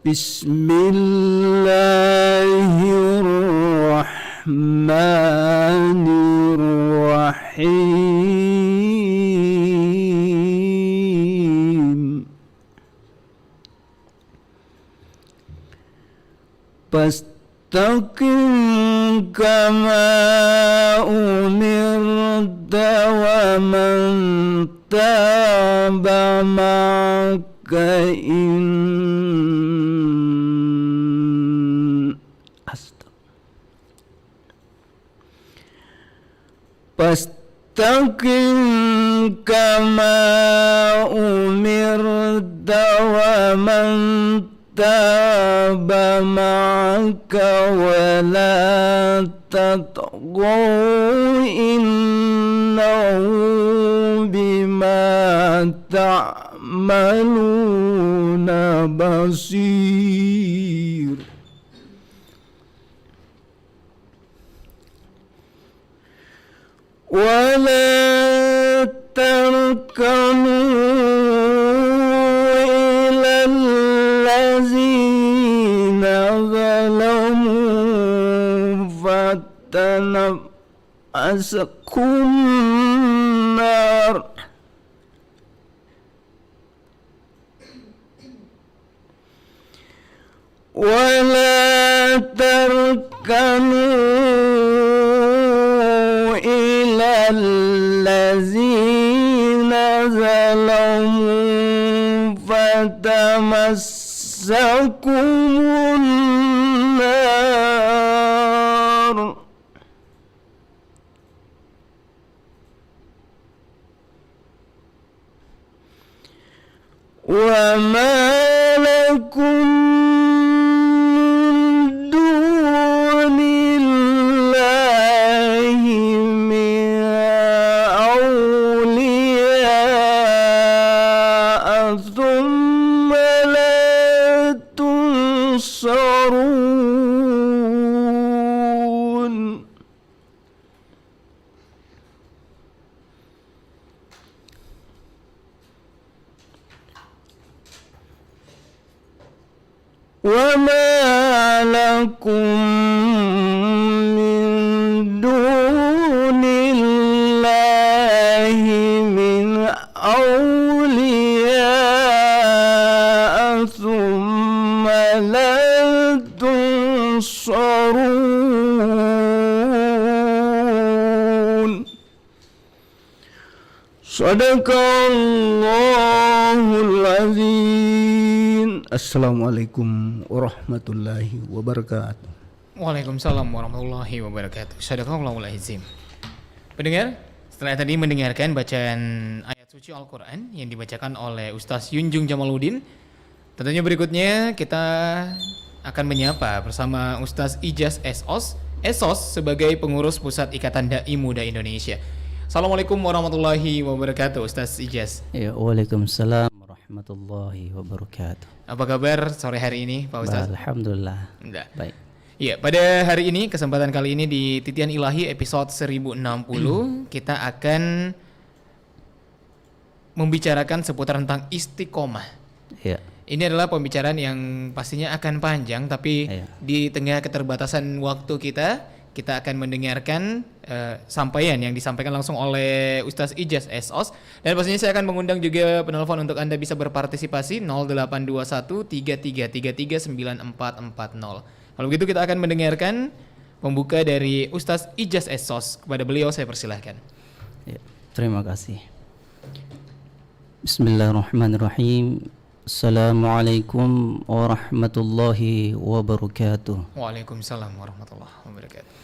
Bismillahirrahmanirrahim. Fastaqim kama umirta wa man taba ma'aka Fastaqim kama umirta wa man taba ma'aka wa la tatghaw innahu bima ta'maluna basir. ولا تركنوا إلى الذين ظلموا فتنبأسكم النار ولا تركنوا الذين ظلموا فتمسكم النار وما لكم وما لكم من دون الله من أولياء ثم لا تنصرون Sadaqallahul azim. Assalamualaikum warahmatullahi wabarakatuh. Waalaikumsalam warahmatullahi wabarakatuh. Sadaqallahul azim. Pendengar, setelah tadi mendengarkan bacaan ayat suci Al-Quran yang dibacakan oleh Ustaz Yunjung Jamaluddin, tentunya berikutnya kita akan menyapa bersama Ustaz Ijaz Esos sebagai pengurus Pusat Ikatan Dai Muda Indonesia. Assalamualaikum warahmatullahi wabarakatuh, Ustaz Ijaz. Ya, waalaikumsalam warahmatullahi wabarakatuh. Apa kabar sore hari ini, Pak Ustaz? Alhamdulillah. Baik. Ya, pada hari ini, kesempatan kali ini di Titian Ilahi episode 1060, kita akan membicarakan seputar tentang istiqomah. Ya. Ini adalah pembicaraan yang pastinya akan panjang, tapi di tengah keterbatasan waktu kita akan mendengarkan sampaian yang disampaikan langsung oleh Ustaz Ijaz Esos, dan pastinya saya akan mengundang juga penelpon untuk Anda bisa berpartisipasi 082133339440. Kalau begitu kita akan mendengarkan pembuka dari Ustaz Ijaz Esos. Kepada beliau saya persilahkan. Ya, terima kasih. Bismillahirrahmanirrahim. Assalamualaikum warahmatullahi wabarakatuh. Waalaikumsalam warahmatullahi wabarakatuh.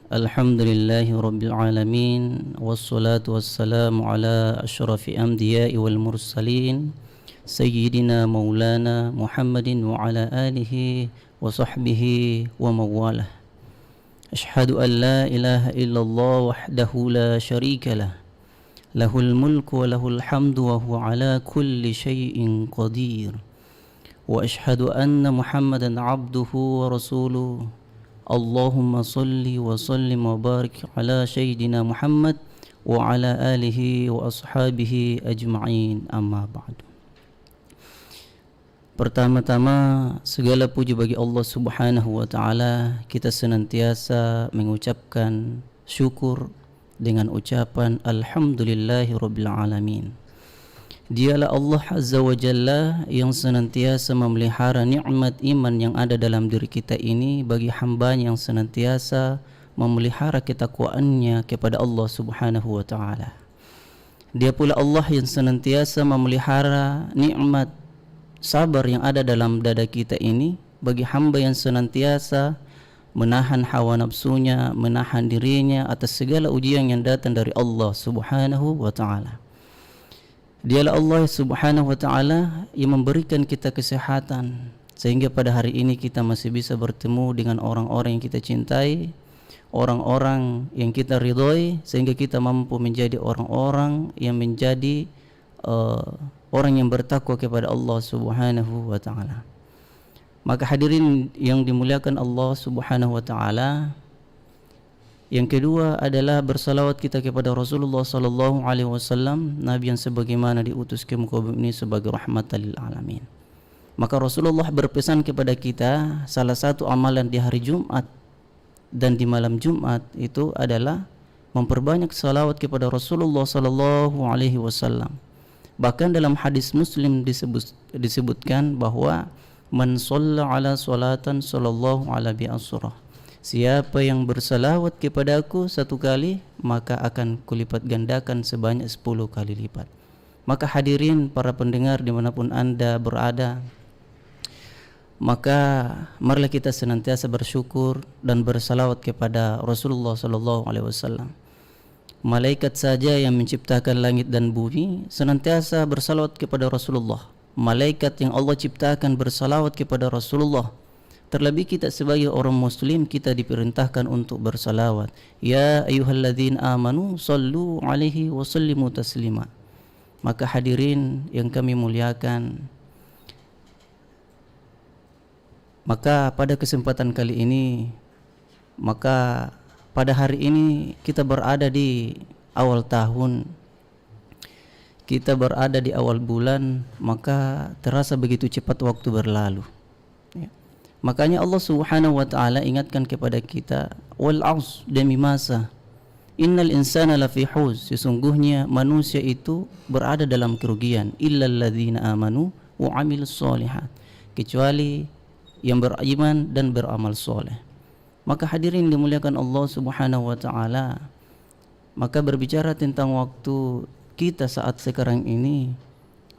Alhamdulillahi rabbil alamin, wassalatu wassalamu ala asyrafil anbiya'i wal mursalin sayyidina maulana Muhammadin wa ala alihi wa sahbihi wa mawalah. Ashhadu an la ilaha illallah wahdahu la syarika lah, lahul mulku wa lahul hamdu wa huwa ala kulli syai'in qadir. Wa ashhadu anna Muhammadan abduhu wa rasuluh. Allahumma salli wa sallim wa barik ala sayyidina Muhammad wa ala alihi wa ashabihi ajma'in, amma ba'du. Pertama-tama segala puji bagi Allah Subhanahu wa taala. Kita senantiasa mengucapkan syukur dengan ucapan alhamdulillahirabbil alamin. Dialah Allah Azza wa Jalla yang senantiasa memelihara nikmat iman yang ada dalam diri kita ini bagi hamba yang senantiasa memelihara ketakwaannya kepada Allah Subhanahu wa taala. Dia pula Allah yang senantiasa memelihara nikmat sabar yang ada dalam dada kita ini bagi hamba yang senantiasa menahan hawa nafsunya, menahan dirinya atas segala ujian yang datang dari Allah Subhanahu wa taala. Dialah Allah Subhanahu wa taala yang memberikan kita kesehatan sehingga pada hari ini kita masih bisa bertemu dengan orang-orang yang kita cintai, orang-orang yang kita ridhoi, sehingga kita mampu menjadi orang-orang yang menjadi orang yang bertakwa kepada Allah Subhanahu wa taala. Maka hadirin yang dimuliakan Allah Subhanahu wa taala, yang kedua adalah bersalawat kita kepada Rasulullah sallallahu alaihi wasallam, nabi yang sebagaimana diutus ke muka bumi ini sebagai rahmatan lil alamin. Maka Rasulullah berpesan kepada kita, salah satu amalan di hari Jumat dan di malam Jumat itu adalah memperbanyak salawat kepada Rasulullah sallallahu alaihi wasallam. Bahkan dalam hadis Muslim disebutkan bahwa man shalla ala salatan sallallahu alaihi wasallam, siapa yang bersalawat kepadaku satu kali maka akan kulipat gandakan sebanyak 10 kali lipat. Maka hadirin para pendengar dimanapun anda berada, maka marilah kita senantiasa bersyukur dan bersalawat kepada Rasulullah sallallahu alaihi wasallam. Malaikat saja yang menciptakan langit dan bumi senantiasa bersalawat kepada Rasulullah. Malaikat yang Allah ciptakan bersalawat kepada Rasulullah. Terlebih kita sebagai orang muslim, kita diperintahkan untuk bersalawat. Ya ayyuhalladzina amanu sallu alaihi wa sallimu taslima. Maka hadirin yang kami muliakan, maka pada kesempatan kali ini, maka pada hari ini kita berada di awal tahun, kita berada di awal bulan, maka terasa begitu cepat waktu berlalu. Ya. Makanya Allah Subhanahu wa taala ingatkan kepada kita, wal 'asr, demi masa, innal insana lafi huz, sesungguhnya manusia itu berada dalam kerugian, illal ladzina amanu wa 'amilus sholihat, kecuali yang beriman dan beramal soleh. Maka hadirin dimuliakan Allah Subhanahu wa taala, maka berbicara tentang waktu kita saat sekarang ini,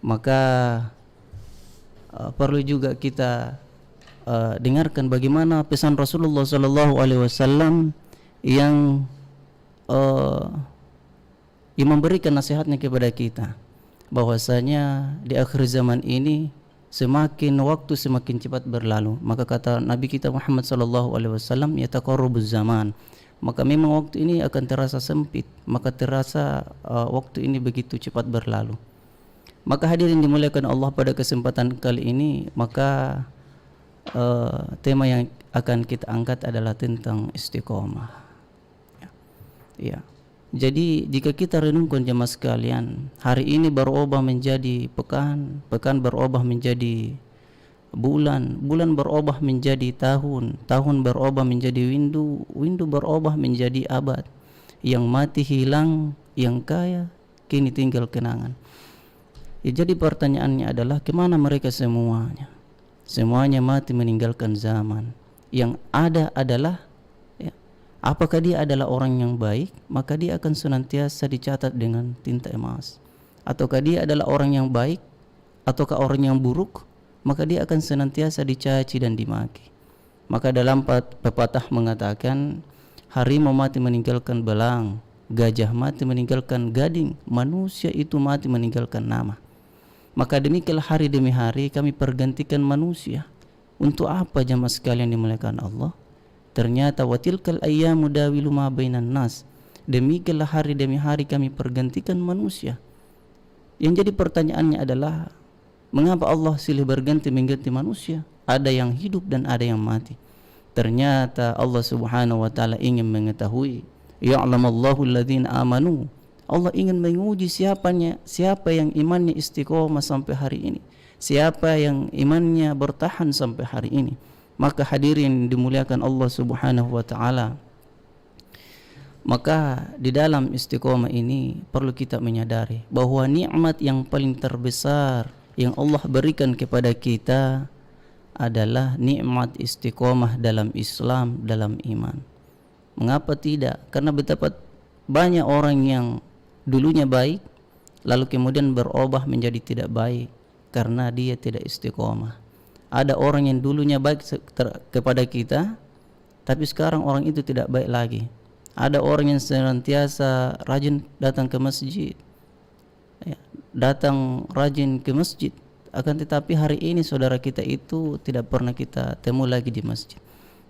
maka perlu juga kita dengarkan bagaimana pesan Rasulullah sallallahu alaihi wasallam yang memberikan nasihatnya kepada kita, bahwasanya di akhir zaman ini semakin waktu semakin cepat berlalu. Maka kata Nabi kita Muhammad sallallahu alaihi wasallam, yataqarrabuz zaman, maka memang waktu ini akan terasa sempit, maka terasa waktu ini begitu cepat berlalu. Maka hadirin dimuliakan Allah, pada kesempatan kali ini maka tema yang akan kita angkat adalah tentang istiqomah. Ya. Jadi jika kita renungkan jemaah sekalian, hari ini berubah menjadi pekan, pekan berubah menjadi bulan, bulan berubah menjadi tahun, tahun berubah menjadi windu, windu berubah menjadi abad. Yang mati hilang, yang kaya kini tinggal kenangan. Ya, jadi pertanyaannya adalah kemana mereka semuanya? Semuanya mati meninggalkan zaman. Yang ada adalah apakah dia adalah orang yang baik, maka dia akan senantiasa dicatat dengan tinta emas. Ataukah dia adalah orang yang baik, ataukah orang yang buruk, maka dia akan senantiasa dicaci dan dimaki. Maka dalam pepatah mengatakan, harimau mati meninggalkan belang, gajah mati meninggalkan gading, manusia itu mati meninggalkan nama. Maka demikianlah hari demi hari kami pergantikan manusia. Untuk apa jamaah sekalian dimuliakan Allah? Ternyata watilkal ayyamu dawilu ma bainan nas, demikianlah hari demi hari kami pergantikan manusia. Yang jadi pertanyaannya adalah, mengapa Allah silih berganti mengganti manusia? Ada yang hidup dan ada yang mati. Ternyata Allah Subhanahu wa taala ingin mengetahui, ya'lamallahu alladzina amanu, Allah ingin menguji siapa yang imannya istiqomah sampai hari ini, siapa yang imannya bertahan sampai hari ini. Maka hadirin dimuliakan Allah Subhanahu wa taala, maka di dalam istiqomah ini perlu kita menyadari bahwa nikmat yang paling terbesar yang Allah berikan kepada kita adalah nikmat istiqomah dalam Islam, dalam iman. Mengapa tidak? Karena betapa banyak orang yang dulunya baik lalu kemudian berubah menjadi tidak baik karena dia tidak istiqomah. Ada orang yang dulunya baik kepada kita, tapi sekarang orang itu tidak baik lagi. Ada orang yang senantiasa rajin datang ke masjid, datang rajin ke masjid, akan tetapi hari ini saudara kita itu tidak pernah kita temu lagi di masjid.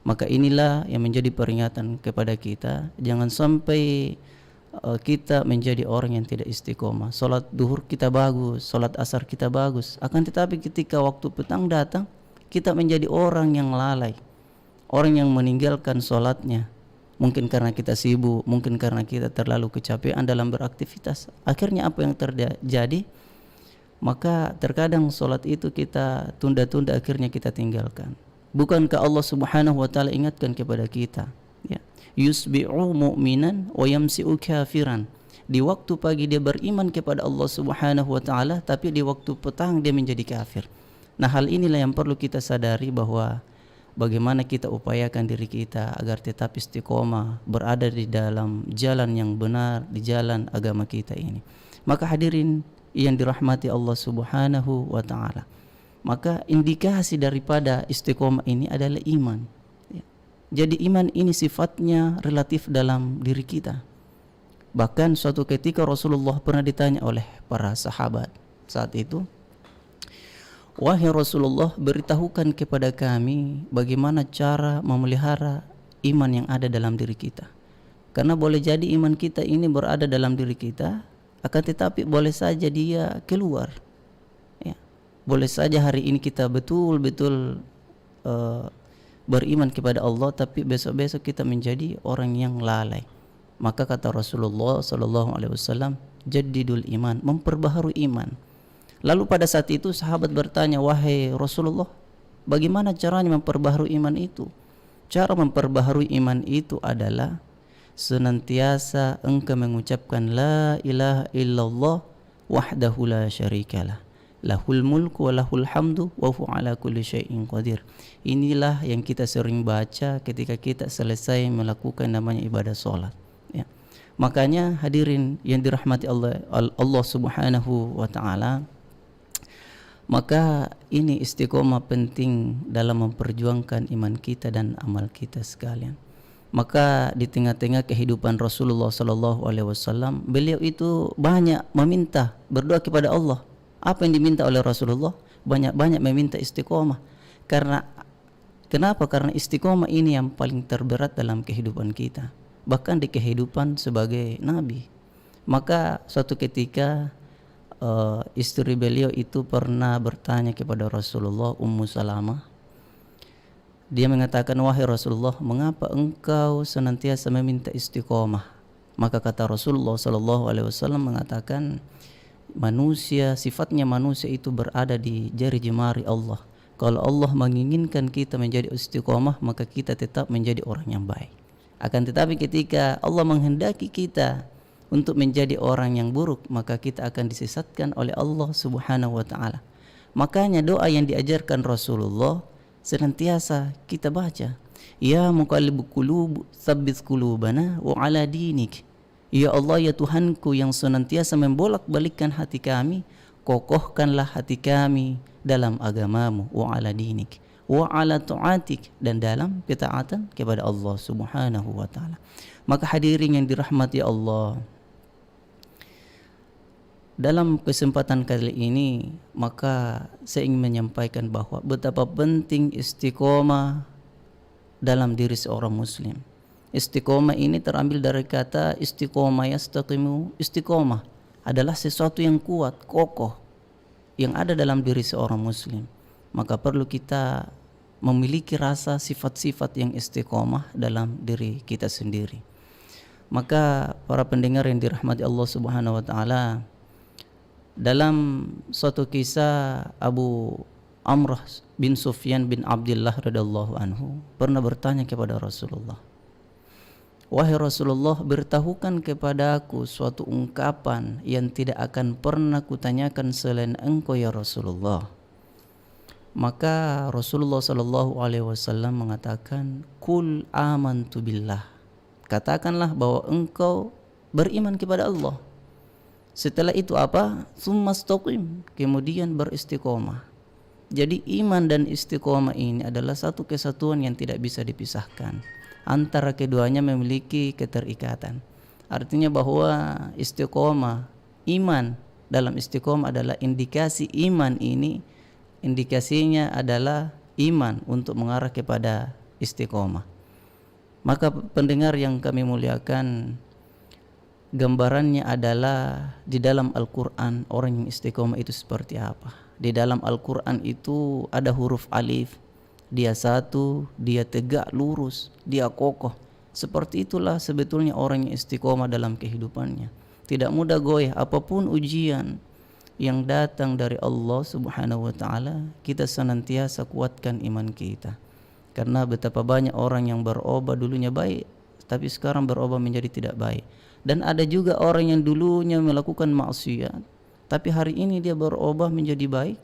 Maka inilah yang menjadi peringatan kepada kita, jangan sampai kita menjadi orang yang tidak istiqomah. Salat duhur kita bagus, salat asar kita bagus, akan tetapi ketika waktu petang datang kita menjadi orang yang lalai, orang yang meninggalkan salatnya. Mungkin karena kita sibuk, mungkin karena kita terlalu kecapean dalam beraktivitas. Akhirnya apa yang terjadi? Maka terkadang solat itu kita tunda-tunda, akhirnya kita tinggalkan. Bukankah Allah Subhanahu wa taala ingatkan kepada kita, ya, yusbi'u mu'minan wa yamsi'u kafiran. Di waktu pagi dia beriman kepada Allah Subhanahu wa taala, tapi di waktu petang dia menjadi kafir. Nah, hal inilah yang perlu kita sadari, bahwa bagaimana kita upayakan diri kita agar tetap istiqomah, berada di dalam jalan yang benar, di jalan agama kita ini. Maka hadirin yang dirahmati Allah Subhanahu wa taala, maka indikasi daripada istiqomah ini adalah iman. Jadi iman ini sifatnya relatif dalam diri kita. Bahkan suatu ketika Rasulullah pernah ditanya oleh para sahabat saat itu, "Wahai Rasulullah, beritahukan kepada kami bagaimana cara memelihara iman yang ada dalam diri kita. Karena boleh jadi iman kita ini berada dalam diri kita, akan tetapi boleh saja dia keluar. Ya. Boleh saja hari ini kita betul-betul beriman kepada Allah, tapi besok-besok kita menjadi orang yang lalai." Maka kata Rasulullah sallallahu alaihi wasallam, "Jaddidul iman," memperbaharui iman. Lalu pada saat itu sahabat bertanya, "Wahai Rasulullah, bagaimana caranya memperbaharui iman itu?" Cara memperbaharui iman itu adalah senantiasa engkau mengucapkan la ilaha illallah wahdahu la syarikalah, lahul mulku wa lahul hamdu wa huwa ala kulli syai'in qadir. Inilah yang kita sering baca ketika kita selesai melakukan namanya ibadah salat, ya. Makanya hadirin yang dirahmati Allah Subhanahu wa taala, maka ini istiqomah penting dalam memperjuangkan iman kita dan amal kita sekalian. Maka di tengah-tengah kehidupan Rasulullah sallallahu alaihi wasallam, beliau itu banyak meminta, berdoa kepada Allah. Apa yang diminta oleh Rasulullah? Banyak-banyak meminta istiqomah. Kenapa? Karena istiqomah ini yang paling terberat dalam kehidupan kita, bahkan di kehidupan sebagai nabi. Maka suatu ketika istri beliau itu pernah bertanya kepada Rasulullah, Ummu Salamah. Dia mengatakan, "Wahai Rasulullah, mengapa engkau senantiasa meminta istiqomah?" Maka kata Rasulullah sallallahu alaihi wasallam mengatakan, sifatnya manusia itu berada di jari jemari Allah. Kalau Allah menginginkan kita menjadi istiqomah, maka kita tetap menjadi orang yang baik. Akan tetapi ketika Allah menghendaki kita untuk menjadi orang yang buruk, maka kita akan disesatkan oleh Allah Subhanahu wa taala. Makanya doa yang diajarkan Rasulullah senantiasa kita baca, "Ya muqallibul qulub, tsabbit qulubana wa ala dinik." Ya Allah, ya Tuhanku yang senantiasa membolak-balikkan hati kami, kokohkanlah hati kami dalam agamamu, wa ala dinik, wa ala ta'atik, dan dalam ketaatan kepada Allah Subhanahu wa taala. Maka hadirin yang dirahmati Allah, dalam kesempatan kali ini, maka saya ingin menyampaikan bahwa betapa penting istiqomah dalam diri seorang muslim. Istiqomah ini terambil dari kata istiqomah, yastaqimu. Istiqomah adalah sesuatu yang kuat, kokoh, yang ada dalam diri seorang muslim. Maka perlu kita memiliki rasa sifat-sifat yang istiqomah dalam diri kita sendiri. Maka para pendengar yang dirahmati Allah Subhanahu wa taala, dalam suatu kisah Abu Amrah bin Sufyan bin Abdullah radhiyallahu anhu pernah bertanya kepada Rasulullah, "Wahai Rasulullah, beritahukan kepadaku suatu ungkapan yang tidak akan pernah kutanyakan selain engkau ya Rasulullah." Maka Rasulullah sallallahu alaihi wasallam mengatakan, "Qul amantu billah." Katakanlah bahwa engkau beriman kepada Allah. Setelah itu apa? Tsumastaqim, kemudian beristiqomah. Jadi iman dan istiqomah ini adalah satu kesatuan yang tidak bisa dipisahkan. Antara keduanya memiliki keterikatan. Artinya bahwa istiqomah, iman dalam istiqomah adalah indikasi iman ini, indikasinya adalah iman untuk mengarah kepada istiqomah. Maka pendengar yang kami muliakan, gambarannya adalah di dalam Al-Quran orang yang istiqomah itu seperti apa. Di dalam Al-Quran itu ada huruf alif, dia satu, dia tegak lurus, dia kokoh. Seperti itulah sebetulnya orang yang istiqomah dalam kehidupannya. Tidak mudah goyah apapun ujian yang datang dari Allah Subhanahu wa taala, kita senantiasa kuatkan iman kita. Karena betapa banyak orang yang berubah dulunya baik, tapi sekarang berubah menjadi tidak baik. Dan ada juga orang yang dulunya melakukan maksiat, tapi hari ini dia berubah menjadi baik.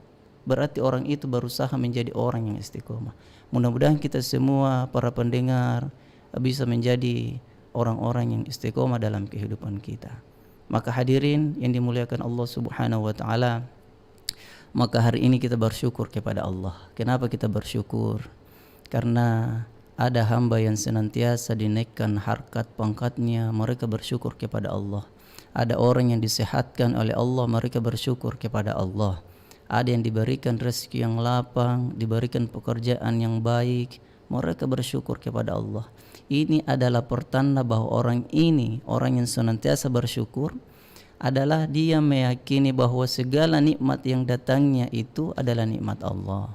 Berarti orang itu berusaha menjadi orang yang istiqomah. Mudah-mudahan kita semua para pendengar bisa menjadi orang-orang yang istiqomah dalam kehidupan kita. Maka hadirin yang dimuliakan Allah Subhanahu wa taala, maka hari ini kita bersyukur kepada Allah. Kenapa kita bersyukur? Karena ada hamba yang senantiasa dinaikkan harkat pangkatnya, mereka bersyukur kepada Allah. Ada orang yang disehatkan oleh Allah, mereka bersyukur kepada Allah. Ada yang diberikan rezeki yang lapang, diberikan pekerjaan yang baik, mereka bersyukur kepada Allah. Ini adalah pertanda bahwa orang ini, orang yang senantiasa bersyukur, adalah dia meyakini bahwa segala nikmat yang datangnya itu adalah nikmat Allah.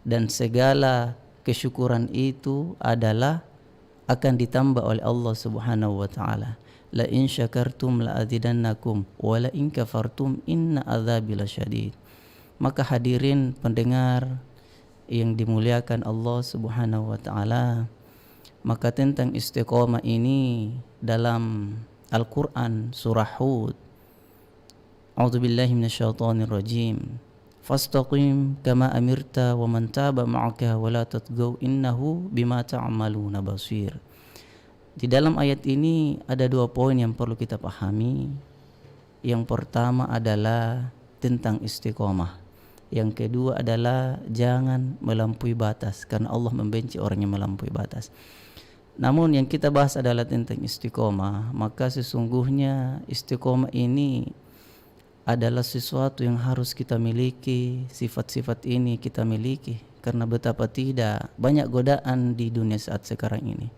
Dan segala kesyukuran itu adalah akan ditambah oleh Allah Subhanahu wa taala. La in syakartum la azidannakum wa la in kafartum inna adzabi lasyadid. Maka hadirin pendengar yang dimuliakan Allah Subhanahu wa taala, maka tentang istiqomah ini dalam Al-Qur'an surah Hud, A'udzubillahi minasyaitonir rajim. Fastaqim kama amirta wa man taba ma'aka wa la tatgaw innahu bima ta'maluna basir. Di dalam ayat ini ada dua poin yang perlu kita pahami. Yang pertama adalah tentang istiqomah. Yang kedua adalah jangan melampaui batas, karena Allah membenci orang yang melampaui batas. Namun yang kita bahas adalah tentang istiqomah. Maka sesungguhnya istiqomah ini adalah sesuatu yang harus kita miliki. Sifat-sifat ini kita miliki, karena betapa tidak banyak godaan di dunia saat sekarang ini.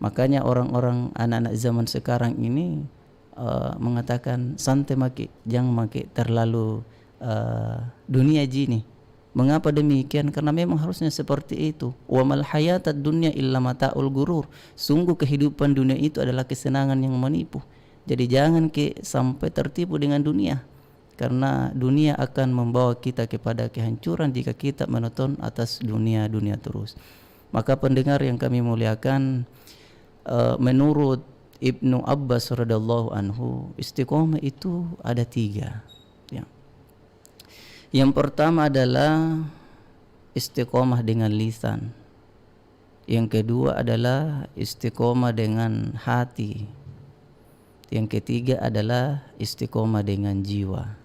Makanya orang-orang anak-anak zaman sekarang ini mengatakan santai maki, jangan maki terlalu dunia jini. Mengapa demikian? Karena memang harusnya seperti itu. Wa mal hayatad dunya illa mata'ul gurur. Sungguh kehidupan dunia itu adalah kesenangan yang menipu. Jadi jangan sampai tertipu dengan dunia. Karena dunia akan membawa kita kepada kehancuran jika kita menonton atas dunia-dunia terus. Maka pendengar yang kami muliakan, menurut Ibnu Abbas radhiyallahu anhu, istiqomah itu ada 3. Ya. Yang pertama adalah istiqomah dengan lisan. Yang kedua adalah istiqomah dengan hati. Yang ketiga adalah istiqomah dengan jiwa.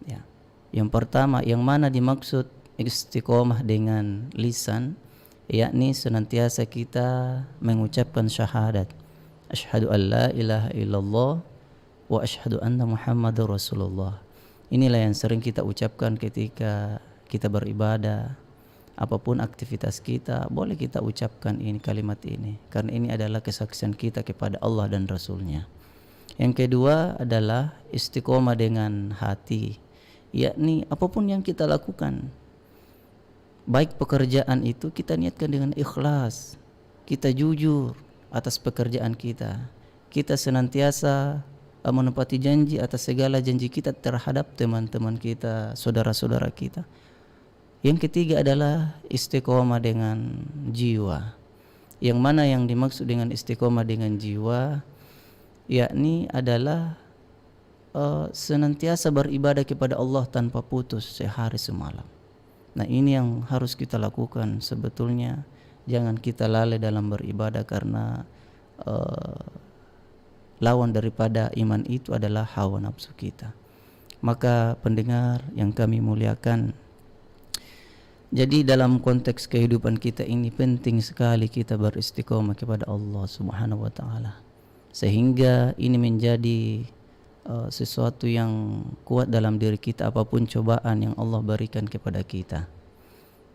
Ya. Yang pertama, yang mana dimaksud istiqomah dengan lisan, yakni senantiasa kita mengucapkan syahadat, asyhadu an la ilaha illallah wa asyhadu anna muhammadar rasulullah. Inilah yang sering kita ucapkan ketika kita beribadah. Apapun aktivitas kita, boleh kita ucapkan ini, kalimat ini, karena ini adalah kesaksian kita kepada Allah dan Rasulnya. Yang kedua adalah istiqomah dengan hati, yakni apapun yang kita lakukan, baik pekerjaan itu kita niatkan dengan ikhlas, kita jujur atas pekerjaan kita, kita senantiasa menepati janji atas segala janji kita terhadap teman-teman kita, saudara-saudara kita. Yang ketiga adalah istiqomah dengan jiwa. Yang mana yang dimaksud dengan istiqomah dengan jiwa, yakni adalah senantiasa beribadah kepada Allah tanpa putus sehari semalam. Nah, ini yang harus kita lakukan sebetulnya. Jangan kita lalai dalam beribadah, karena lawan daripada iman itu adalah hawa nafsu kita. Maka pendengar yang kami muliakan, jadi dalam konteks kehidupan kita ini penting sekali kita beristiqomah kepada Allah Subhanahu wa taala, sehingga ini menjadi sesuatu yang kuat dalam diri kita apapun cobaan yang Allah berikan kepada kita.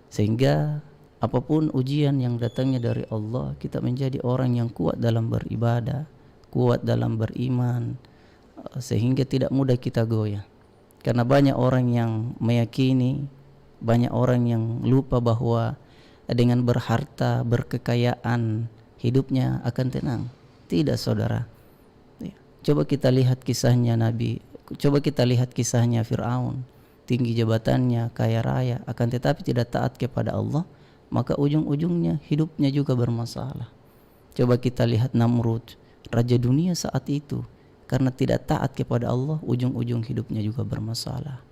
Sehingga apapun ujian yang datangnya dari Allah, kita menjadi orang yang kuat dalam beribadah, kuat dalam beriman, sehingga tidak mudah kita goyah. Karena banyak orang yang meyakini, banyak orang yang lupa bahwa dengan berharta, berkekayaan, hidupnya akan tenang. Tidak, saudara. Coba kita lihat kisahnya Nabi, coba kita lihat kisahnya Fir'aun. Tinggi jabatannya, kaya raya, akan tetapi tidak taat kepada Allah, maka ujung-ujungnya hidupnya juga bermasalah. Coba kita lihat Namrud, raja dunia saat itu, karena tidak taat kepada Allah, ujung-ujung hidupnya juga bermasalah.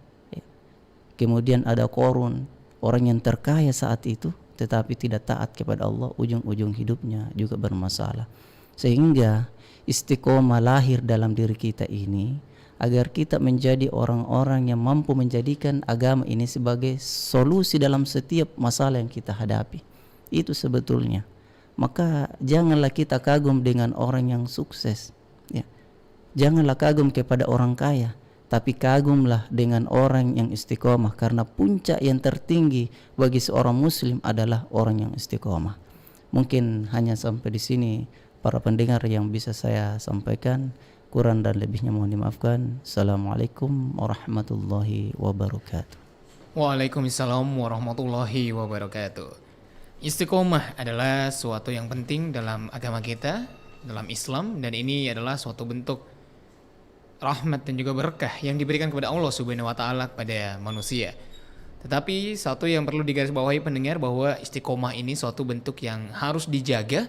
Kemudian ada Qarun, orang yang terkaya saat itu, tetapi tidak taat kepada Allah, ujung-ujung hidupnya juga bermasalah. Sehingga istiqomah lahir dalam diri kita ini agar kita menjadi orang-orang yang mampu menjadikan agama ini sebagai solusi dalam setiap masalah yang kita hadapi. Itu sebetulnya. Maka janganlah kita kagum dengan orang yang sukses, ya. Janganlah kagum kepada orang kaya, tapi kagumlah dengan orang yang istiqomah, karena puncak yang tertinggi bagi seorang muslim adalah orang yang istiqomah. Mungkin hanya sampai di sini para pendengar yang bisa saya sampaikan. Kurang dan lebihnya mohon dimaafkan. Assalamualaikum warahmatullahi wabarakatuh. Waalaikumsalam warahmatullahi wabarakatuh. Istiqomah adalah suatu yang penting dalam agama kita, dalam Islam, dan ini adalah suatu bentuk rahmat dan juga berkah yang diberikan kepada Allah Subhanahu wa taala kepada manusia. Tetapi satu yang perlu digarisbawahi pendengar, bahwa istiqomah ini suatu bentuk yang harus dijaga,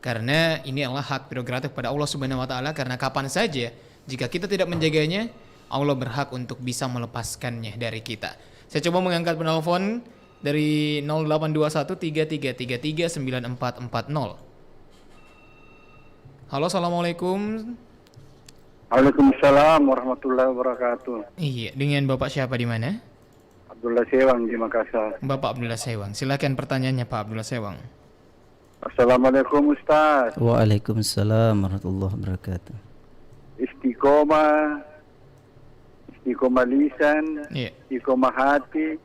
karena ini adalah hak prerogatif pada Allah Subhanahu wa taala, karena kapan saja jika kita tidak menjaganya, Allah berhak untuk bisa melepaskannya dari kita. Saya coba mengangkat penelpon dari 0821333440. Halo, assalamualaikum. Waalaikumsalam warahmatullahi wabarakatuh. Iya, dengan Bapak siapa di mana? Abdullah Sewang di Makassar. Bapak Abdullah Sewang. Silakan pertanyaannya Pak Abdullah Sewang. Assalamualaikum Ustaz. Waalaikumsalam warahmatullahi wabarakatuh. Istiqomah lisan, Iya. istiqomah hati,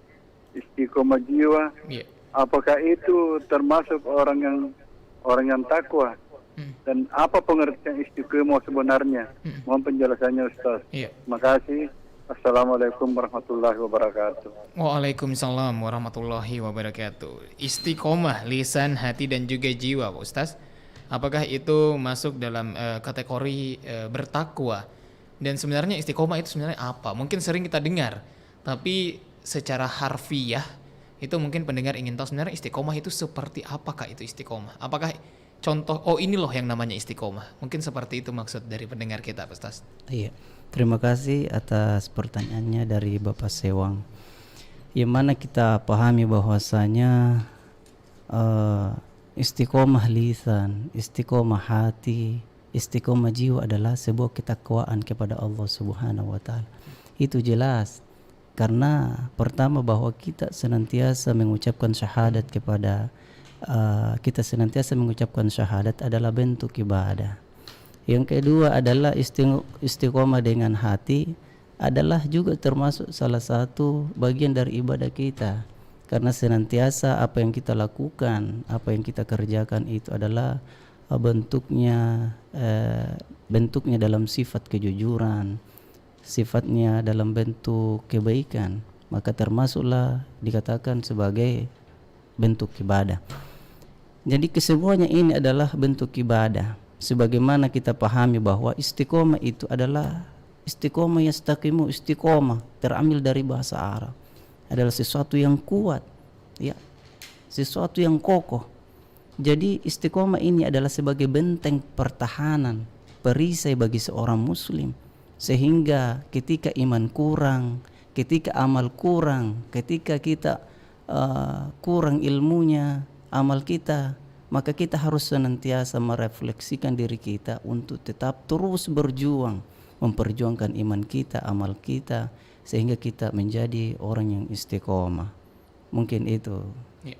istiqomah jiwa. Iya. Apakah itu termasuk orang yang takwa? Dan apa pengertian istiqomah sebenarnya? Mohon penjelasannya Ustaz. Iya. Terima kasih. Assalamualaikum warahmatullahi wabarakatuh. Waalaikumsalam warahmatullahi wabarakatuh. Istiqomah lisan, hati dan juga jiwa, Pak Ustaz. Apakah itu masuk dalam kategori bertakwa? Dan sebenarnya istiqomah itu sebenarnya apa? Mungkin sering kita dengar, tapi secara harfiah itu mungkin pendengar ingin tahu sebenarnya istiqomah itu seperti apakah itu istiqomah? Apakah contoh, oh ini loh yang namanya istiqomah? Mungkin seperti itu maksud dari pendengar kita, Pak Ustaz. Iya. Terima kasih atas pertanyaannya dari Bapak Sewang. Yang mana kita pahami bahwasanya istiqomah lisan, istiqomah hati, istiqomah jiwa adalah sebuah ketakwaan kepada Allah Subhanahu wa taala. Itu jelas. Karena pertama bahwa kita senantiasa mengucapkan syahadat adalah bentuk ibadah. Yang kedua adalah istiqomah dengan hati adalah juga termasuk salah satu bagian dari ibadah kita. Karena senantiasa apa yang kita lakukan, apa yang kita kerjakan itu adalah bentuknya dalam sifat kejujuran, sifatnya dalam bentuk kebaikan, maka termasuklah dikatakan sebagai bentuk ibadah. Jadi kesemuanya ini adalah bentuk ibadah. Sebagaimana kita pahami bahwa istiqomah itu adalah istiqomah yastaqimu istiqomah, terambil dari bahasa Arab, adalah sesuatu yang kuat, ya, sesuatu yang kokoh. Jadi istiqomah ini adalah sebagai benteng pertahanan, perisai bagi seorang muslim, sehingga ketika iman kurang, ketika amal kurang, ketika kita kurang ilmunya, amal kita, maka kita harus senantiasa merefleksikan diri kita untuk tetap terus berjuang, memperjuangkan iman kita, amal kita, sehingga kita menjadi orang yang istiqomah. Mungkin itu. Ya.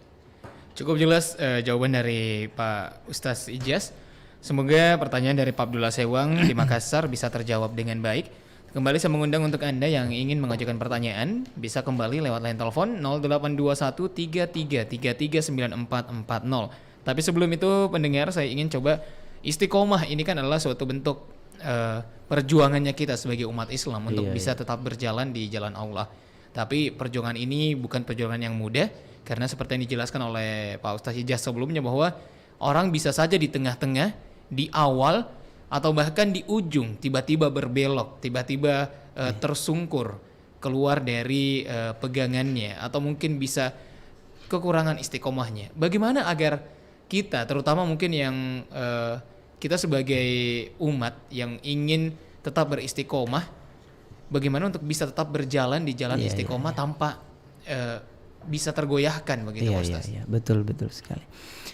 Cukup jelas jawaban dari Pak Ustaz Ijaz. Semoga pertanyaan dari Pak Abdullah Sewang di Makassar bisa terjawab dengan baik. Kembali saya mengundang untuk Anda yang ingin mengajukan pertanyaan, bisa kembali lewat line telepon 0821 3333 9440. Tapi sebelum itu pendengar, saya ingin coba istiqomah ini kan adalah suatu bentuk perjuangannya kita sebagai umat Islam untuk bisa tetap berjalan di jalan Allah. Tapi perjuangan ini bukan perjuangan yang mudah, karena seperti yang dijelaskan oleh Pak Ustaz Ijaz sebelumnya bahwa orang bisa saja di tengah-tengah, di awal, atau bahkan di ujung tiba-tiba berbelok, tiba-tiba tersungkur keluar dari pegangannya, atau mungkin bisa kekurangan istiqomahnya. Bagaimana agar kita, terutama mungkin yang kita sebagai umat yang ingin tetap beristiqomah, bagaimana untuk bisa tetap berjalan di jalan istiqomah tanpa bisa tergoyahkan begitu, Ustaz? Iya, betul sekali.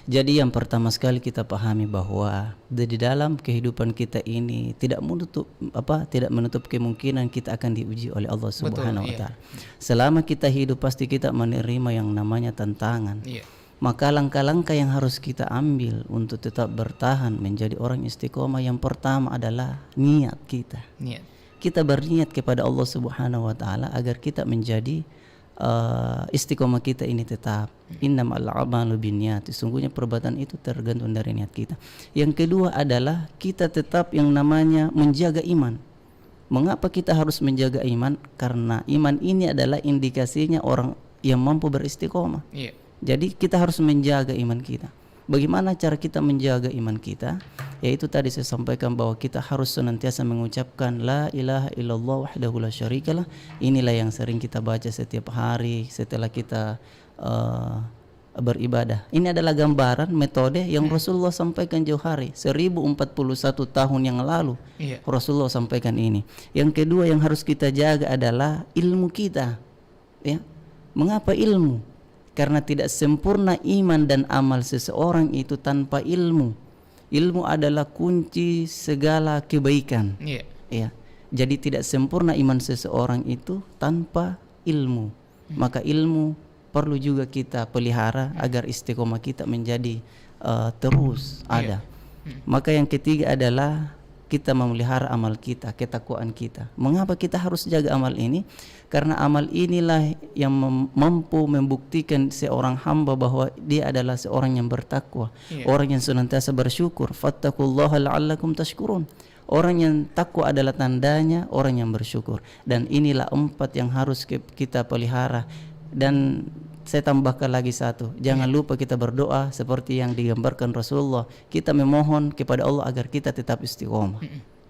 Jadi yang pertama sekali kita pahami bahwa di dalam kehidupan kita ini tidak menutup kemungkinan kita akan diuji oleh Allah Subhanahu wa taala. Selama kita hidup pasti kita menerima yang namanya tantangan. Iya. Maka langkah-langkah yang harus kita ambil untuk tetap bertahan menjadi orang istiqomah, yang pertama adalah niat kita. Kita berniat kepada Allah Subhanahu wa taala agar kita menjadi istiqomah kita ini tetap. Innamal a'malu binniyat. Sesungguhnya perbuatan itu tergantung dari niat kita. Yang kedua adalah kita tetap yang namanya menjaga iman. Mengapa kita harus menjaga iman? Karena iman ini adalah indikasinya orang yang mampu beristiqomah. Jadi kita harus menjaga iman kita. Bagaimana cara kita menjaga iman kita? Yaitu tadi saya sampaikan bahwa kita harus senantiasa mengucapkan la ilaha illallah wahdahu la syarikalah. Inilah yang sering kita baca setiap hari setelah kita beribadah. Ini adalah gambaran metode yang Rasulullah sampaikan jauh hari, 1041 tahun yang lalu. Rasulullah sampaikan ini. Yang kedua yang harus kita jaga adalah ilmu kita. Ya. Mengapa ilmu? Karena tidak sempurna iman dan amal seseorang itu tanpa ilmu. Ilmu adalah kunci segala kebaikan. Ya. Jadi tidak sempurna iman seseorang itu tanpa ilmu. Maka ilmu perlu juga kita pelihara agar istiqomah kita menjadi terus ada. Maka yang ketiga adalah kita memelihara amal kita, ketakwaan kita. Mengapa kita harus jaga amal ini? Karena amal inilah yang mampu membuktikan seorang hamba bahwa dia adalah seorang yang bertakwa, orang yang senantiasa bersyukur. Fattaqullaha la'allakum tashkurun. Orang yang takwa adalah tandanya orang yang bersyukur. Dan inilah 4 yang harus kita pelihara. Dan saya tambahkan lagi satu, jangan lupa kita berdoa seperti yang digambarkan Rasulullah. Kita memohon kepada Allah agar kita tetap istiqomah.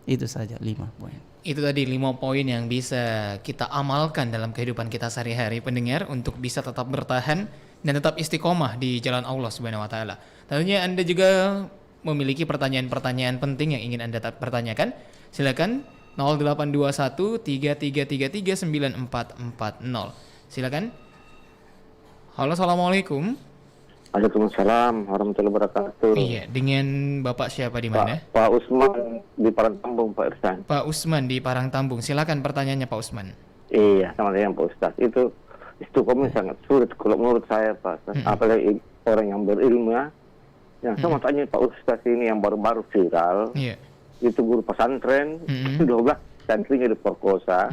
Itu saja 5 poin. Itu tadi 5 poin yang bisa kita amalkan dalam kehidupan kita sehari-hari, pendengar, untuk bisa tetap bertahan dan tetap istiqomah di jalan Allah Subhanahu wa taala. Tentunya Anda juga memiliki pertanyaan-pertanyaan penting yang ingin Anda pertanyakan. Silakan 0821 3333 9440. Silakan. Halo, assalamualaikum. Waalaikumsalam warahmatullahi wabarakatuh. Iya, dengan Bapak siapa di mana? Pak Usman di Parangtambung, Pak Irsan. Pak Usman di Parangtambung. Silakan pertanyaannya Pak Usman. Iya, sama dengan Pak Ustaz. Itu istiqomah sangat sulit kalau menurut saya, Pak. Apalagi orang yang berilmu ya. Yang sama tanya Pak Ustaz ini yang baru-baru viral. Iya. Itu guru pesantren, 12 santrinya diperkosa.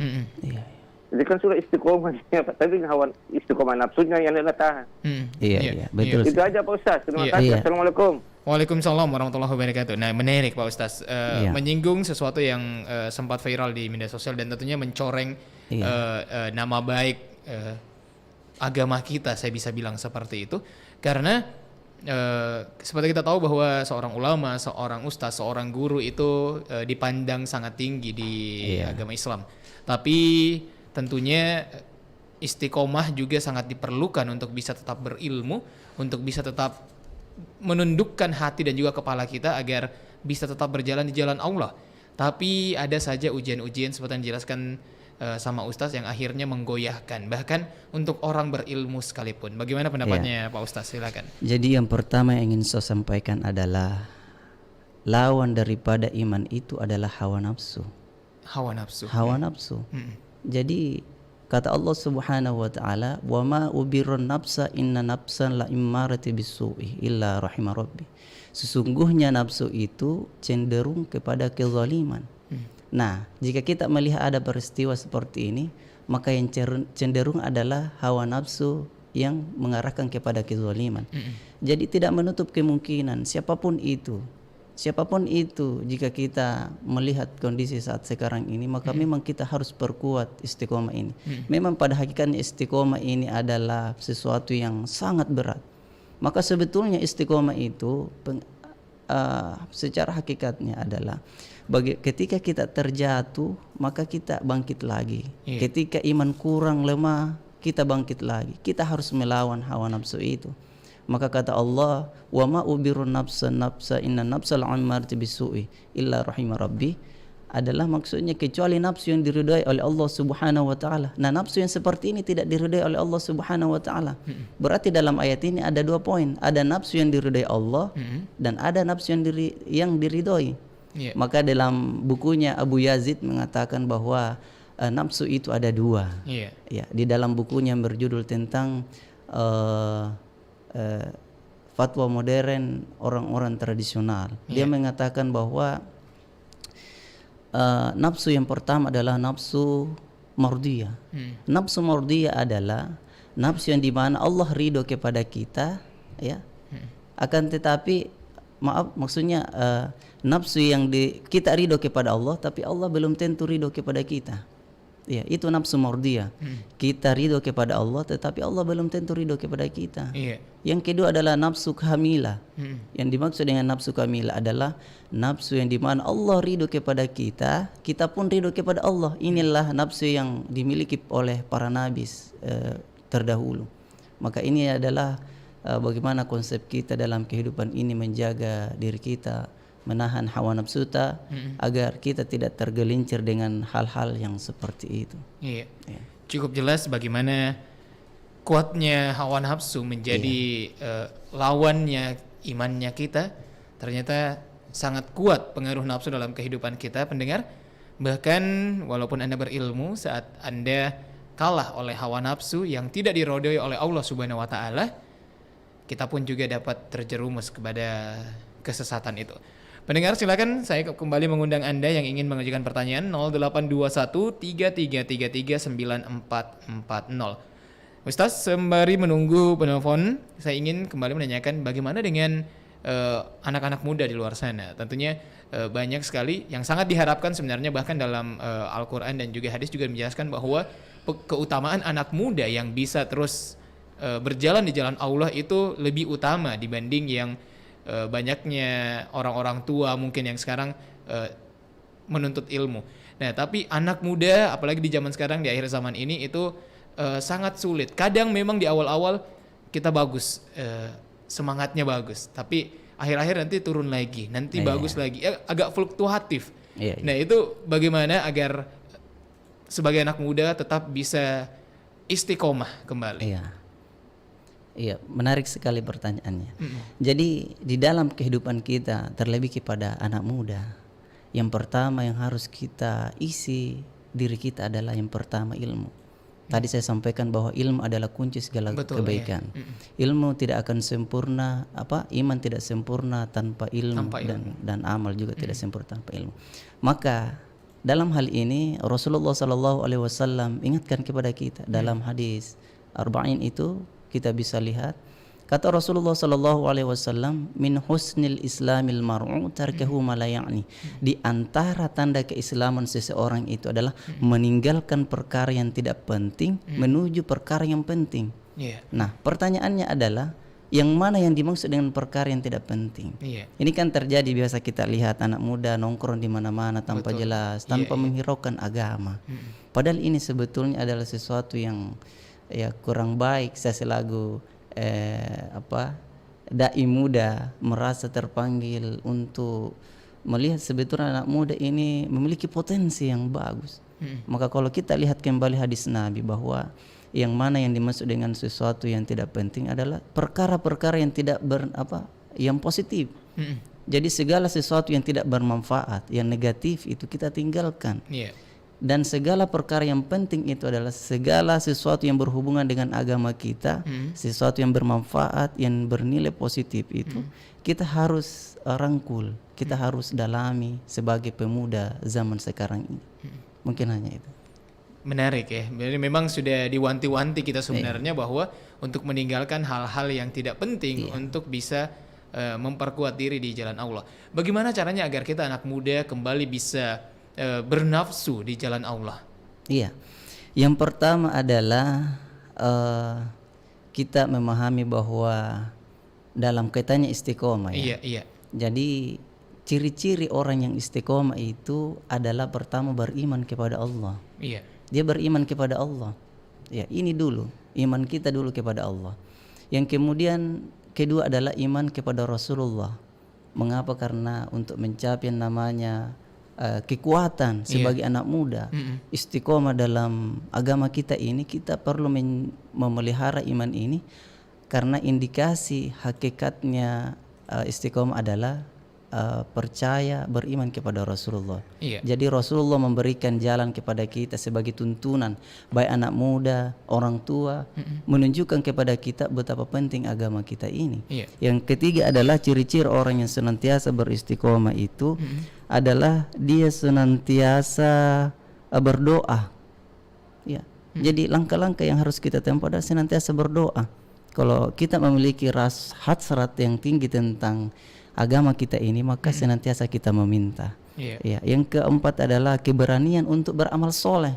Jadi kan sudah istiqomah, tapi hawan istiqomah nafsunya yang tidak tahan. Iya, betul. Itu aja Pak Ustaz. Terima kasih. Assalamualaikum. Waalaikumsalam warahmatullahi wabarakatuh. Nah, menarik Pak Ustaz, menyinggung sesuatu yang sempat viral di media sosial dan tentunya mencoreng nama baik agama kita, saya bisa bilang seperti itu. Karena seperti kita tahu bahwa seorang ulama, seorang ustaz, seorang guru itu dipandang sangat tinggi di agama Islam. Tapi tentunya istiqomah juga sangat diperlukan untuk bisa tetap berilmu, untuk bisa tetap menundukkan hati dan juga kepala kita agar bisa tetap berjalan di jalan Allah. Tapi ada saja ujian-ujian seperti yang dijelaskan sama Ustaz yang akhirnya menggoyahkan bahkan untuk orang berilmu sekalipun. Bagaimana pendapatnya Pak Ustaz? Silakan. Jadi yang pertama yang ingin saya sampaikan adalah lawan daripada iman itu adalah hawa nafsu. Hawa nafsu. Hawa nafsu. Jadi kata Allah Subhanahu wa taala, "Wa ma ubirun nafsa inna nafsan la immarati bisu'i illa rahimah rabbi." Sesungguhnya nafsu itu cenderung kepada kezaliman. Nah, jika kita melihat ada peristiwa seperti ini, maka yang cenderung adalah hawa nafsu yang mengarahkan kepada kezaliman. Jadi tidak menutup kemungkinan siapapun itu, jika kita melihat kondisi saat sekarang ini, maka memang kita harus perkuat istiqomah ini. Memang pada hakikatnya istiqomah ini adalah sesuatu yang sangat berat. Maka sebetulnya istiqomah itu secara hakikatnya adalah ketika kita terjatuh, maka kita bangkit lagi. Ketika iman kurang lemah, kita bangkit lagi. Kita harus melawan hawa nafsu itu. Maka kata Allah, "Wa ma ubirun nafsa inna nafsal ammarati bisu'i illa rahimah rabbi." Adalah maksudnya kecuali nafsu yang diridai oleh Allah Subhanahu wa taala. Nah, nafsu yang seperti ini tidak diridai oleh Allah Subhanahu wa taala. Berarti dalam ayat ini ada 2 poin. Ada nafsu yang diridai Allah dan ada nafsu yang diridai. Maka dalam bukunya Abu Yazid mengatakan bahwa nafsu itu ada 2. Ya, di dalam bukunya yang berjudul tentang fatwa modern orang-orang tradisional. Dia mengatakan bahwa nafsu yang pertama adalah nafsu mardiyah. Nafsu mardiyah adalah nafsu yang dimana Allah ridho kepada kita, ya. Akan tetapi maksudnya nafsu yang kita ridho kepada Allah, tapi Allah belum tentu ridho kepada kita. Ya, itu nafsu mardiyah. Kita ridho kepada Allah, tetapi Allah belum tentu ridho kepada kita. Yang kedua adalah nafsu kamilah. Yang dimaksud dengan nafsu kamilah adalah nafsu yang dimana Allah ridho kepada kita, kita pun ridho kepada Allah. Inilah nafsu yang dimiliki oleh para nabi terdahulu. Maka ini adalah bagaimana konsep kita dalam kehidupan ini menjaga diri kita, menahan hawa nafsu kita agar kita tidak tergelincir dengan hal-hal yang seperti itu. Cukup jelas bagaimana kuatnya hawa nafsu menjadi lawannya imannya kita. Ternyata sangat kuat pengaruh nafsu dalam kehidupan kita, pendengar. Bahkan walaupun Anda berilmu, saat Anda kalah oleh hawa nafsu yang tidak dirodoi oleh Allah Subhanahu wa taala, kita pun juga dapat terjerumus kepada kesesatan itu. Pendengar, silakan saya kembali mengundang Anda yang ingin mengajukan pertanyaan 0821 333 9440. Ustaz, sembari menunggu penelpon, saya ingin kembali menanyakan bagaimana dengan anak-anak muda di luar sana. Tentunya banyak sekali yang sangat diharapkan sebenarnya, bahkan dalam Al-Quran dan juga hadis juga menjelaskan bahwa keutamaan anak muda yang bisa terus berjalan di jalan Allah itu lebih utama dibanding yang banyaknya orang-orang tua mungkin yang sekarang menuntut ilmu. Nah, tapi anak muda apalagi di zaman sekarang, di akhir zaman ini itu sangat sulit. Kadang memang di awal-awal kita bagus, semangatnya bagus, tapi akhir-akhir nanti turun lagi, nanti bagus lagi, agak fluktuatif. Nah, itu bagaimana agar sebagai anak muda tetap bisa istiqomah kembali? Iya, menarik sekali pertanyaannya. Jadi di dalam kehidupan kita, terlebih kepada anak muda, yang pertama yang harus kita isi diri kita adalah yang pertama ilmu. Tadi saya sampaikan bahwa ilmu adalah kunci segala kebaikan. Ilmu tidak akan sempurna, iman tidak sempurna tanpa ilmu, dan amal juga tidak sempurna tanpa ilmu. Maka dalam hal ini Rasulullah SAW ingatkan kepada kita dalam hadis Arba'in itu. Kita bisa lihat kata Rasulullah SAW, min husnil islamil mar'u tarkahu ma la ya'ni. Di antara tanda keislaman seseorang itu adalah meninggalkan perkara yang tidak penting menuju perkara yang penting. Nah, pertanyaannya adalah yang mana yang dimaksud dengan perkara yang tidak penting. Iya. Ini kan terjadi biasa kita lihat anak muda nongkrong di mana-mana tanpa jelas, tanpa menghiraukan agama. Padahal ini sebetulnya adalah sesuatu yang ya kurang baik. Saya selaku dai muda merasa terpanggil untuk melihat sebetulnya anak muda ini memiliki potensi yang bagus. Maka kalau kita lihat kembali hadis Nabi bahwa yang mana yang dimaksud dengan sesuatu yang tidak penting adalah perkara-perkara yang tidak yang positif. Jadi segala sesuatu yang tidak bermanfaat, yang negatif itu kita tinggalkan. Dan segala perkara yang penting itu adalah segala sesuatu yang berhubungan dengan agama kita, sesuatu yang bermanfaat, yang bernilai positif itu kita harus rangkul, kita harus dalami sebagai pemuda zaman sekarang ini. Mungkin hanya itu. Menarik ya. Jadi memang sudah diwanti-wanti kita sebenarnya bahwa untuk meninggalkan hal-hal yang tidak penting untuk bisa memperkuat diri di jalan Allah. Bagaimana caranya agar kita anak muda kembali bisa bernafsu di jalan Allah? Iya. Yang pertama adalah kita memahami bahwa dalam kaitannya istiqomah ya. Iya. Jadi ciri-ciri orang yang istiqomah itu adalah pertama beriman kepada Allah. Iya. Dia beriman kepada Allah. Ya, ini dulu, iman kita dulu kepada Allah. Yang kemudian kedua adalah iman kepada Rasulullah. Mengapa? Karena untuk mencapai namanya kekuatan sebagai anak muda, istiqomah dalam agama kita ini, kita perlu memelihara iman ini, karena indikasi hakikatnya istiqomah adalah percaya, beriman kepada Rasulullah. Jadi Rasulullah memberikan jalan kepada kita sebagai tuntunan, baik anak muda, orang tua, menunjukkan kepada kita betapa penting agama kita ini. Yang ketiga adalah ciri-ciri orang yang senantiasa beristiqomah itu adalah dia senantiasa berdoa. Ya. Jadi langkah-langkah yang harus kita tempuh adalah senantiasa berdoa. Kalau kita memiliki hasrat yang tinggi tentang agama kita ini, maka senantiasa kita meminta. Ya, yang keempat adalah keberanian untuk beramal soleh.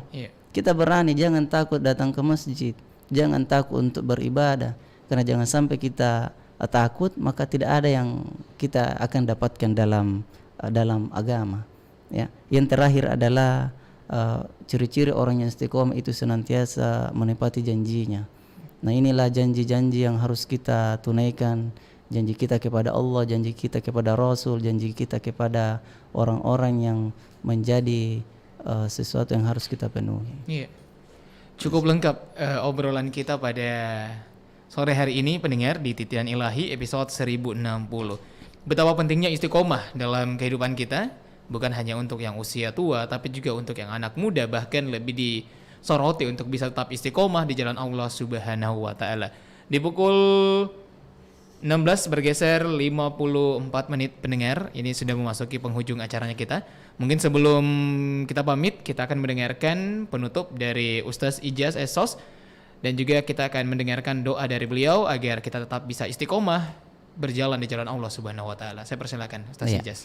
Kita berani, jangan takut datang ke masjid, jangan takut untuk beribadah, karena jangan sampai kita takut, maka tidak ada yang kita akan dapatkan dalam agama. Ya, yang terakhir adalah ciri-ciri orang yang istiqomah itu senantiasa menepati janjinya. Nah, inilah janji-janji yang harus kita tunaikan. Janji kita kepada Allah, janji kita kepada Rasul, janji kita kepada orang-orang yang menjadi sesuatu yang harus kita penuhi. Iya. Cukup lengkap obrolan kita pada sore hari ini, pendengar di Titian Ilahi episode 1060. Betapa pentingnya istiqomah dalam kehidupan kita, bukan hanya untuk yang usia tua, tapi juga untuk yang anak muda, bahkan lebih disoroti untuk bisa tetap istiqomah di jalan Allah Subhanahu wa taala. Di pukul 16 bergeser 54 menit, pendengar. Ini sudah memasuki penghujung acaranya kita. Mungkin sebelum kita pamit, kita akan mendengarkan penutup dari Ustaz Ijaz Esos, dan juga kita akan mendengarkan doa dari beliau agar kita tetap bisa istiqomah berjalan di jalan Allah Subhanahu wa taala. Saya persilakan Ustaz Ijaz.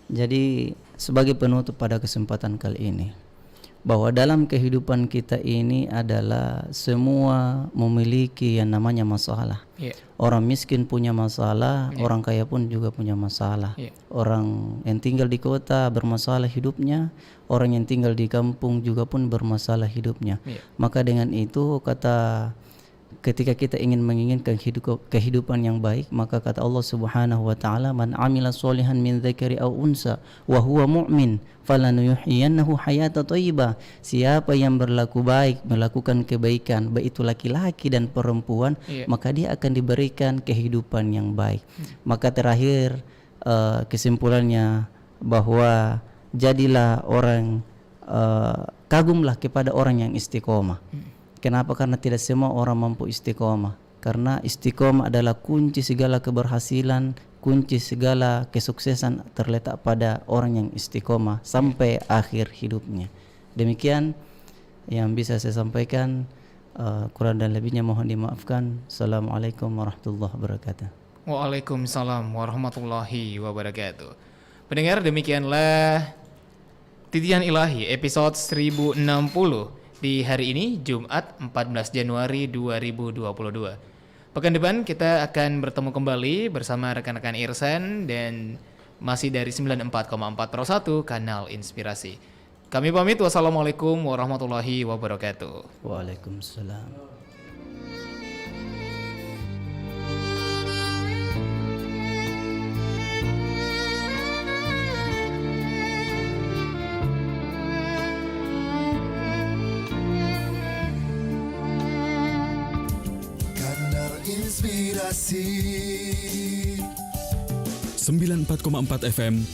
Jadi sebagai penutup pada kesempatan kali ini, bahwa dalam kehidupan kita ini adalah semua memiliki yang namanya masalah. Orang miskin punya masalah, orang kaya pun juga punya masalah. Orang yang tinggal di kota bermasalah hidupnya, orang yang tinggal di kampung juga pun bermasalah hidupnya. Maka dengan itu ketika kita ingin menginginkan kehidupan yang baik, maka kata Allah Subhanahu wa taala, man amila sholihan min dzakari aw unsa wa huwa mu'min falanuhyiyannahu hayatan thayyibah. Siapa yang berlaku baik, melakukan kebaikan, baik itu laki-laki dan perempuan, maka dia akan diberikan kehidupan yang baik. Maka terakhir kesimpulannya bahwa jadilah orang kagumlah kepada orang yang istiqomah. Kenapa? Karena tidak semua orang mampu istiqomah. Karena istiqomah adalah kunci segala keberhasilan, kunci segala kesuksesan terletak pada orang yang istiqomah sampai akhir hidupnya. Demikian yang bisa saya sampaikan. Kurang dan lebihnya mohon dimaafkan. Assalamualaikum warahmatullahi wabarakatuh. Waalaikumsalam warahmatullahi wabarakatuh. Pendengar, demikianlah Titian Ilahi episode 1060 di hari ini, Jumat 14 Januari 2022. Pekan depan kita akan bertemu kembali bersama rekan-rekan Irsan dan masih dari 94,4 Pro 1 Kanal Inspirasi. Kami pamit, wassalamualaikum warahmatullahi wabarakatuh. Waalaikumsalam. Kanal Inspirasi 94,4 FM